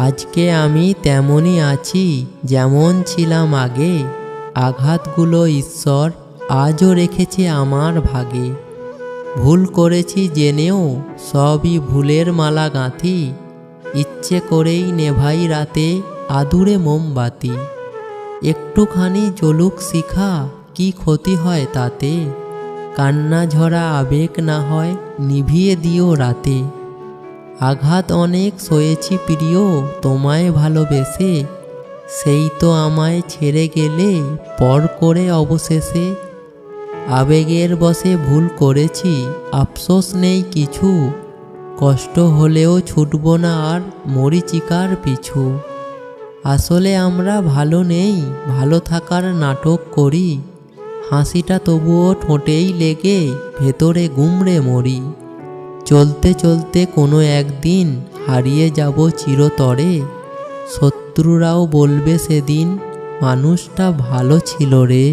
আজকে আমি তেমনই আছি যেমন ছিলাম আগে। আঘাতগুলো ঈশ্বর আজও রেখেছে আমার ভাগে। ভুল করেছি জেনেও সবই ভুলের মালা গাঁথি। ইচ্ছে করেই নেভাই রাতে আদুরে মোমবাতি। একটুখানি জ্বলুক শিখা, কি ক্ষতি হয় তাতে? কান্না ঝরা আবেগ না হয় নিভিয়ে দিও রাতে। আঘাত অনেক সয়েছি প্রিয় তোমায় ভালোবেসে, সেই তো আমায় ছেড়ে গেলে পর করে অবশেষে। আবেগের বশে ভুল করেছি, আফসোস নেই কিছু। কষ্ট হলেও ছুটব না আর মরীচিকার পিছু। আসলে আমরা ভালো নেই, ভালো থাকার নাটক করি। হাসিটা তবুও ঠোঁটেই লেগে ভেতরে গুমড়ে মরি। চলতে চলতে কোনো একদিন হারিয়ে যাব চিরতরে। শত্রুরাও বলবে সেদিন মানুষটা ভালো ছিল রে।